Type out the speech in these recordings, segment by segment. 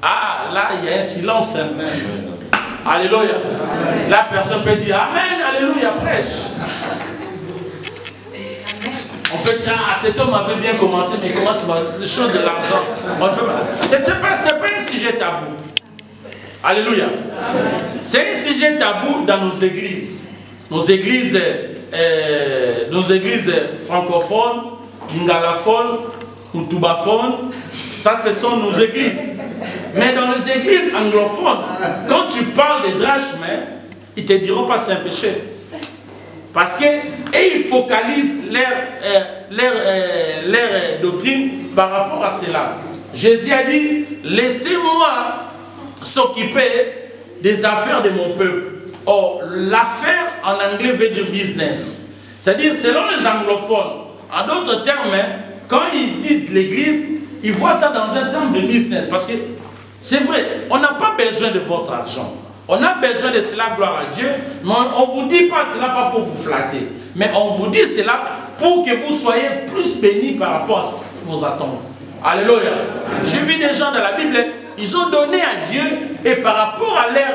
Ah, là, il y a un silence. Alléluia. La personne peut dire Amen, Alléluia, prêche. On peut dire, ah, cet homme avait bien commencé, mais il commence par les choses de l'argent. C'est pas un sujet tabou. Alléluia. C'est un sujet tabou dans nos églises. Nos églises francophones, lingalophones, moutubaphones. Ça, ce sont nos églises. Mais dans les églises anglophones, quand tu parles des drachmes, ils ne te diront pas c'est un péché. Parce qu'ils focalisent leur doctrine par rapport à cela. Jésus a dit, laissez-moi s'occuper des affaires de mon peuple. Or, l'affaire en anglais veut dire business. C'est-à-dire, selon les anglophones, en d'autres termes, quand ils disent l'église, ils voient ça dans un terme de business. Parce que c'est vrai, on n'a pas besoin de votre argent. On a besoin de cela, gloire à Dieu, mais on ne vous dit pas cela pas pour vous flatter. Mais on vous dit cela pour que vous soyez plus bénis par rapport à vos attentes. Alléluia. J'ai vu des gens dans la Bible, ils ont donné à Dieu et par rapport à leur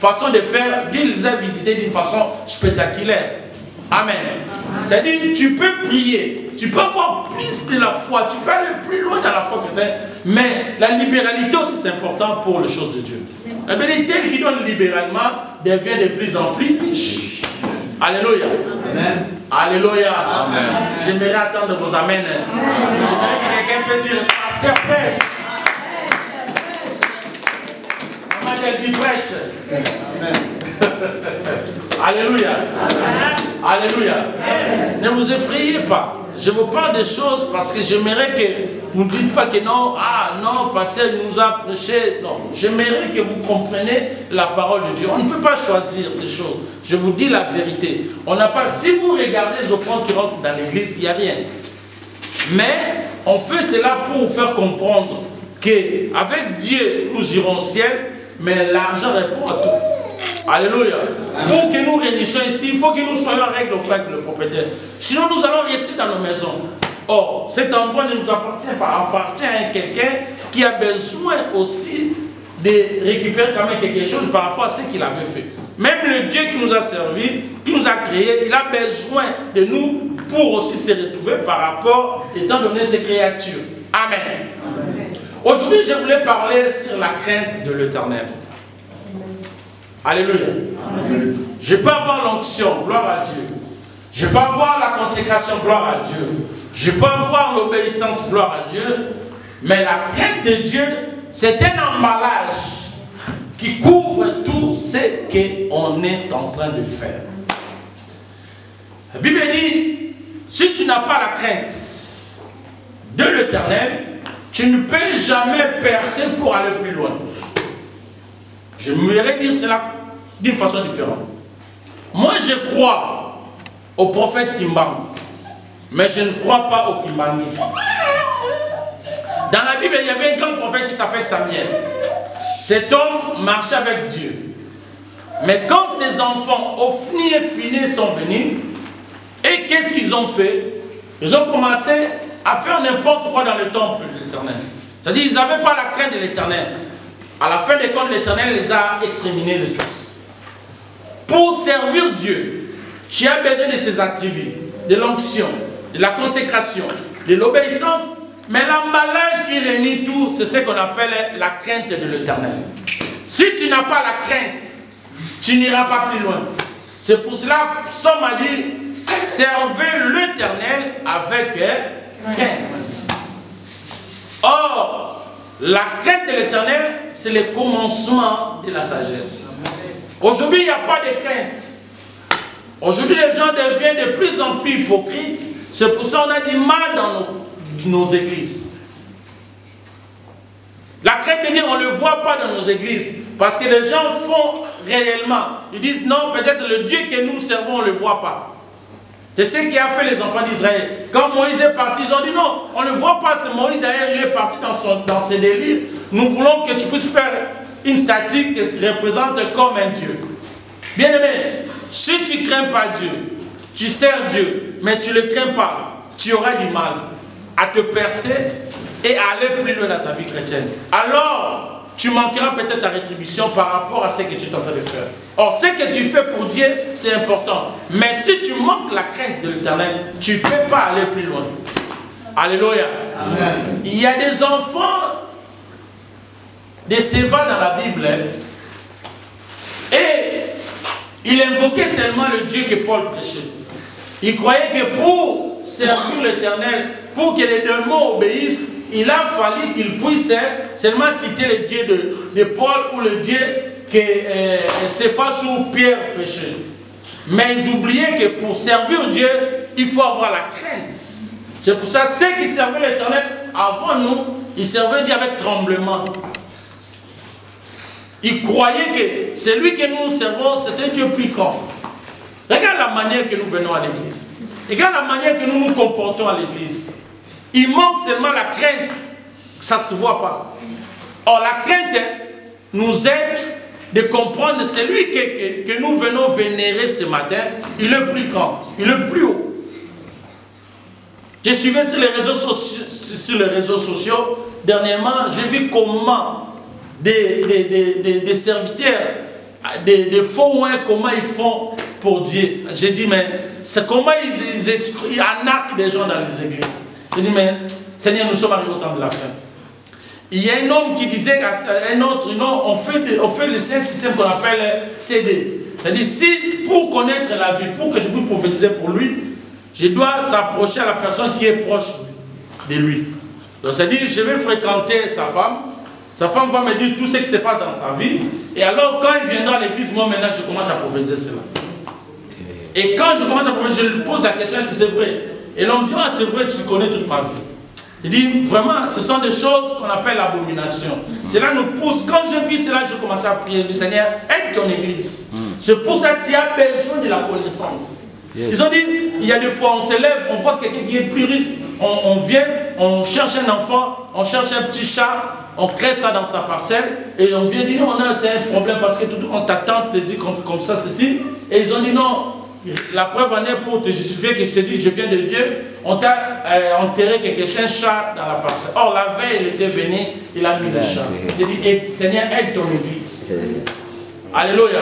façon de faire, Dieu les a visités d'une façon spectaculaire. Amen. C'est-à-dire, tu peux prier, tu peux avoir plus de la foi, tu peux aller plus loin dans la foi que tu es, mais la libéralité aussi c'est important pour les choses de Dieu. La bénédiction qui donne libéralement devient de plus en plus riche. Alléluia. Amen. Alléluia. Amen. J'aimerais attendre vos amens. J'aimerais que quelqu'un peut dire, pasteur prêche. Maman elle dit prêche. Amen. Alléluia. Amen. Alléluia. Amen. Ne vous effrayez pas. Je vous parle des choses parce que j'aimerais que vous ne dites pas que non, ah non, pasteur nous a prêché. Non, j'aimerais que vous compreniez la parole de Dieu. On ne peut pas choisir des choses. Je vous dis la vérité. On n'a pas. Si vous regardez les offrandes qui rentrent dans l'église, il n'y a rien. Mais on fait cela pour vous faire comprendre qu'avec Dieu, nous irons au ciel, mais l'argent répond à tout. Alléluia. Pour que nous réunissions ici, il faut que nous soyons en règle avec le propriétaire. Sinon, nous allons rester dans nos maisons. Or, cet endroit ne nous appartient pas. Appartient à quelqu'un qui a besoin aussi de récupérer quand même quelque chose par rapport à ce qu'il avait fait. Même le Dieu qui nous a servi, qui nous a créés, il a besoin de nous pour aussi se retrouver par rapport, étant donné ses créatures. Amen. Amen. Aujourd'hui, je voulais parler sur la crainte de l'Éternel. Alléluia. Amen. Je peux avoir l'onction, gloire à Dieu. Je peux avoir la consécration, gloire à Dieu. Je peux avoir l'obéissance, gloire à Dieu. Mais la crainte de Dieu, c'est un emballage qui couvre tout ce qu'on est en train de faire. La Bible dit, si tu n'as pas la crainte de l'Éternel, tu ne peux jamais percer pour aller plus loin. Je m'aimerais dire cela d'une façon différente. Moi, je crois au prophète Kimbang, mais je ne crois pas au Kimbangisme. Dans la Bible, il y avait un grand prophète qui s'appelle Samuel. Cet homme marchait avec Dieu. Mais quand ses enfants, Ophni et Phiné, sont venus, et qu'est-ce qu'ils ont fait? Ils ont commencé à faire n'importe quoi dans le temple de l'Éternel. C'est-à-dire qu'ils n'avaient pas la crainte de l'Éternel. À la fin des comptes, l'Éternel les a exterminés de tous. Pour servir Dieu, tu as besoin de ses attributs, de l'onction, de la consécration, de l'obéissance, mais l'emballage qui réunit tout, c'est ce qu'on appelle la crainte de l'Éternel. Si tu n'as pas la crainte, tu n'iras pas plus loin. C'est pour cela que Psaume a dit, servez l'Éternel avec crainte. Or, la crainte de l'Éternel, c'est le commencement de la sagesse. Aujourd'hui, il n'y a pas de crainte. Aujourd'hui, les gens deviennent de plus en plus hypocrites. C'est pour ça qu'on a du mal dans nos églises. La crainte de Dieu, on ne le voit pas dans nos églises. Parce que les gens font réellement. Ils disent non, peut-être le Dieu que nous servons, on ne le voit pas. C'est ce qui a fait les enfants d'Israël. Quand Moïse est parti, ils ont dit non, on ne le voit pas. C'est Moïse, d'ailleurs, il est parti dans ses délires. Nous voulons que tu puisses faire une statue qui représente comme un Dieu. Bien aimé, si tu ne crains pas Dieu, tu sers Dieu, mais tu ne le crains pas, tu auras du mal à te percer et à aller plus loin dans ta vie chrétienne. Alors, tu manqueras peut-être ta rétribution par rapport à ce que tu es en train de faire. Or, ce que tu fais pour Dieu, c'est important. Mais si tu manques la crainte de l'Éternel, tu ne peux pas aller plus loin. Alléluia. Amen. Il y a des enfants, des sévans dans la Bible, et il invoquait seulement le Dieu que Paul prêchait. Il croyait que pour servir l'Éternel, pour que les démons obéissent, il a fallu qu'il puisse seulement citer le Dieu de Paul ou le Dieu que Céphas ou Pierre prêchait. Mais ils oubliaient que pour servir Dieu, il faut avoir la crainte. C'est pour ça, ceux qui servaient l'Éternel avant nous, ils servaient Dieu avec tremblement. Ils croyaient que celui que nous servons, c'est un Dieu plus grand. Regarde la manière que nous venons à l'église. Regarde la manière que nous nous comportons à l'église. Il manque seulement la crainte. Ça ne se voit pas. Or, la crainte nous aide de comprendre celui que nous venons vénérer ce matin. Il est plus grand. Il est plus haut. Je suivais sur les réseaux sociaux. Dernièrement, j'ai vu comment des serviteurs, des faux oins, comment ils font pour Dieu. J'ai dit, mais c'est comment ils arnaquent des gens dans les églises. J'ai dit, mais Seigneur, nous sommes arrivés au temps de la fin. Il y a un homme qui disait à un autre, non, on fait un système qu'on appelle CD. C'est-à-dire, si pour connaître la vie, pour que je puisse prophétiser pour lui, je dois s'approcher à la personne qui est proche de lui. Donc, c'est-à-dire, je vais fréquenter sa femme va me dire tout ce qui se passe dans sa vie, et alors quand il viendra à l'église, moi maintenant je commence à prophétiser cela. Et quand je commence à prophétiser, je lui pose la question si c'est vrai. Et l'homme dit, ah c'est vrai, tu connais toute ma vie. Il dit, vraiment, ce sont des choses qu'on appelle l'abomination. Cela nous pousse, quand je vis cela, je commence à prier, je dis, Seigneur, aide ton église. C'est pour ça que tu as besoin de la connaissance. Ils ont dit, il y a des fois, on se lève, on voit quelqu'un qui est plus riche, on vient, on cherche un enfant, on cherche un petit chat, on crée ça dans sa parcelle, et on vient dire, non, on a un problème parce que tout ta tante te dit comme ça, ceci. Et ils ont dit, non, la preuve en est pour te justifier que je te dis, je viens de Dieu, on t'a enterré un chat dans la parcelle. Or, la veille, il était venu, il a mis le chat. J'ai dit, Seigneur, aide ton église. Alléluia.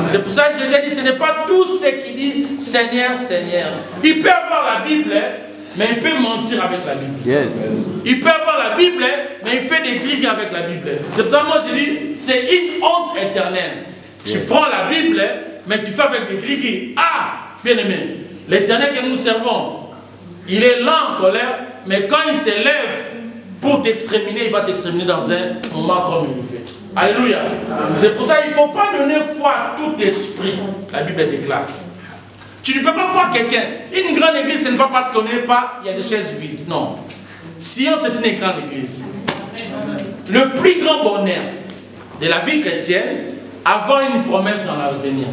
C'est pour ça que Jésus dit, ce n'est pas tout ce qui dit Seigneur, Seigneur. Il peut avoir la Bible, mais il peut mentir avec la Bible. Yes. Il peut avoir la Bible, mais il fait des grigues avec la Bible. C'est pour ça que moi je dis, c'est une honte éternelle. Tu prends la Bible, mais tu fais avec des grigues. Ah, bien aimé, l'Éternel que nous servons, il est lent en colère, mais quand il se lève pour t'exterminer, il va t'exterminer dans un moment comme il le fait. Alléluia. C'est pour ça qu'il ne faut pas donner foi à tout esprit. La Bible déclare. Tu ne peux pas voir quelqu'un. Une grande église, ce n'est pas parce qu'on n'est pas, il y a des chaises vides. Non. Sion, c'est une grande église. Le plus grand bonheur de la vie chrétienne, avoir une promesse dans l'avenir.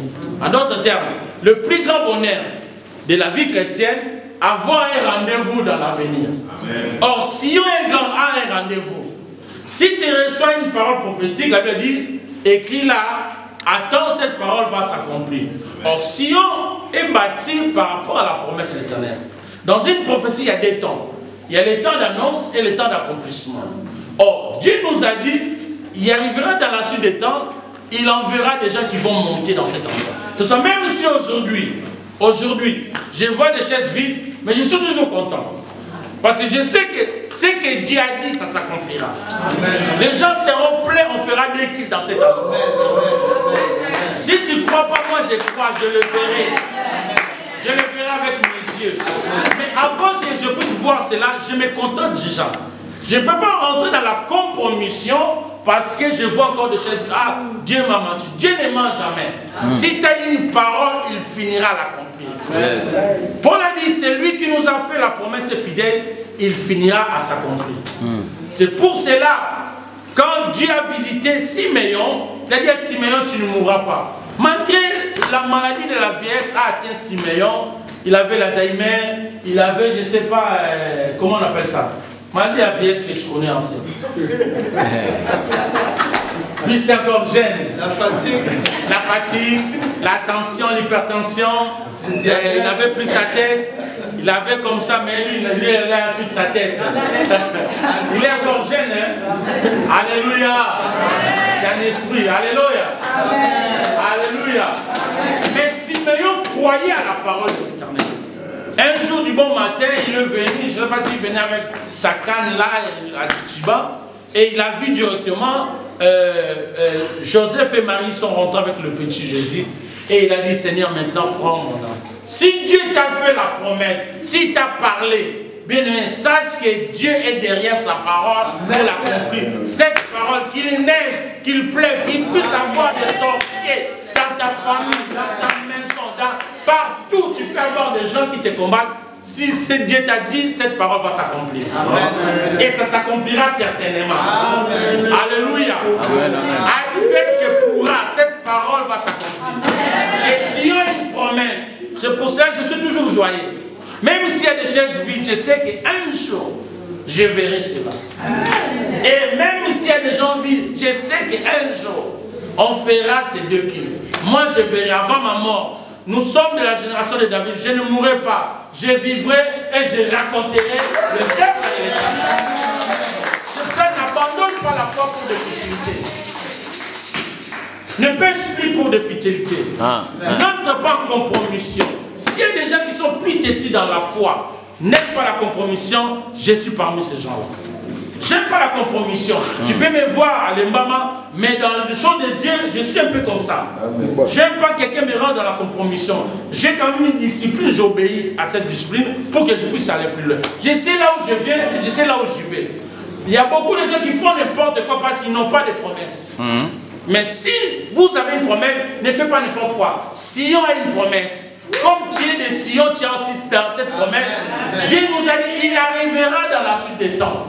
En d'autres termes, le plus grand bonheur de la vie chrétienne, avoir un rendez-vous dans l'avenir. Or, Sion est grand, a un rendez-vous. Si tu reçois une parole prophétique, la Bible dit, écris-la, attends, cette parole va s'accomplir. Or, Sion est bâti par rapport à la promesse de l'Éternel. Dans une prophétie, il y a deux temps. Il y a le temps d'annonce et le temps d'accomplissement. Or, Dieu nous a dit, il arrivera dans la suite des temps, il enverra des gens qui vont monter dans cet endroit. Ce soit même si aujourd'hui, je vois des chaises vides, mais je suis toujours content. Parce que je sais que ce que Dieu a dit, ça s'accomplira. Les gens seront pleins, on fera des kills dans cet endroit. Si tu ne crois pas, moi je crois, je le verrai. Je le verrai avec mes yeux. Mais avant que je puisse voir cela, je me contente déjà. Je ne peux pas rentrer dans la compromission parce que je vois encore des choses. Ah, Dieu m'a menti. Dieu ne ment jamais. Si tu as une parole, il finira à l'accomplir. Paul a dit, c'est lui qui nous a fait la promesse fidèle, il finira à s'accomplir. C'est pour cela, quand Dieu a visité Siméon, il a dit à Siméon, tu ne mourras pas. Malgré la maladie de la vieillesse a atteint Siméon, il avait l'Alzheimer, il avait, je ne sais pas, comment on appelle ça, maladie de la vieillesse que tu connais ensemble. Lui, c'était encore jeune. La fatigue, la tension, l'hypertension. Il n'avait plus sa tête. Il avait comme ça, mais lui, il a toute sa tête. Il est encore jeune, hein? Alléluia. C'est un esprit. Alléluia. Alléluia. Mais Siméon croyait à la parole de l'Éternel. Un jour du bon matin, il est venu, je ne sais pas s'il venait avec sa canne là à Titiba, et il a vu directement Joseph et Marie sont rentrés avec le petit Jésus, et il a dit, Seigneur, maintenant prends mon âme. Si Dieu t'a fait la promesse, s'il t'a parlé, bien aimé, sache que Dieu est derrière sa parole pour l'accomplir. Cette parole, qu'il neige, qu'il pleuve, qu'il puisse avoir des sorciers dans ta famille, dans ta maison, partout, tu peux avoir des gens qui te combattent. Si Dieu t'a dit, cette parole va s'accomplir. Et ça s'accomplira certainement. Amen. Alléluia. Avec que pourra, cette parole va s'accomplir. Et s'il y a une promesse, c'est pour ça que je suis toujours joyeux. Même s'il y a des chaises vides, je sais qu'un jour, je verrai cela. Et même s'il y a des gens vides, je sais qu'un jour, on fera ces deux kits. Moi, je verrai avant ma mort. Nous sommes de la génération de David. Je ne mourrai pas. Je vivrai et je raconterai le cercle de l'Éternel. C'est ça, n'abandonne pas la foi pour des futilités. Ne pêche plus pour des futilités. N'entre pas en compromission. S'il y a des gens qui sont plus têtus dans la foi, n'aime pas la compromission, je suis parmi ces gens-là. J'aime pas la compromission. Tu peux me voir à l'embama, mais dans le champ de Dieu, je suis un peu comme ça. J'aime pas que quelqu'un me rende dans la compromission. J'ai quand même une discipline, j'obéis à cette discipline pour que je puisse aller plus loin. Je sais là où je viens, je sais là où je vais. Il y a beaucoup de gens qui font n'importe quoi parce qu'ils n'ont pas de promesses. Mais si vous avez une promesse, ne faites pas n'importe quoi. Sion a une promesse. Comme tu es de Sion, tu es aussi dans cette promesse. Dieu nous a dit, il arrivera dans la suite des temps.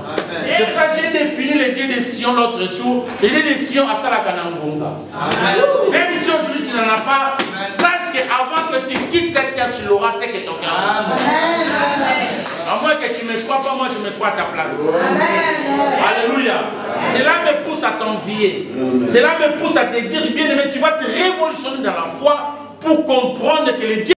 C'est pour ça que j'ai défini le Dieu de Sion l'autre jour. Le Dieu de Sion à Salakanangonga. Même si aujourd'hui tu n'en as pas, sache qu'avant que tu quittes cette terre, tu l'auras, c'est que ton cœur. À moins que tu ne me crois pas, moi je me crois à ta place. Alléluia. Cela me pousse à t'envier. Cela me pousse à te dire, bien aimé, tu vas te révolutionner dans la foi pour comprendre que le Dieu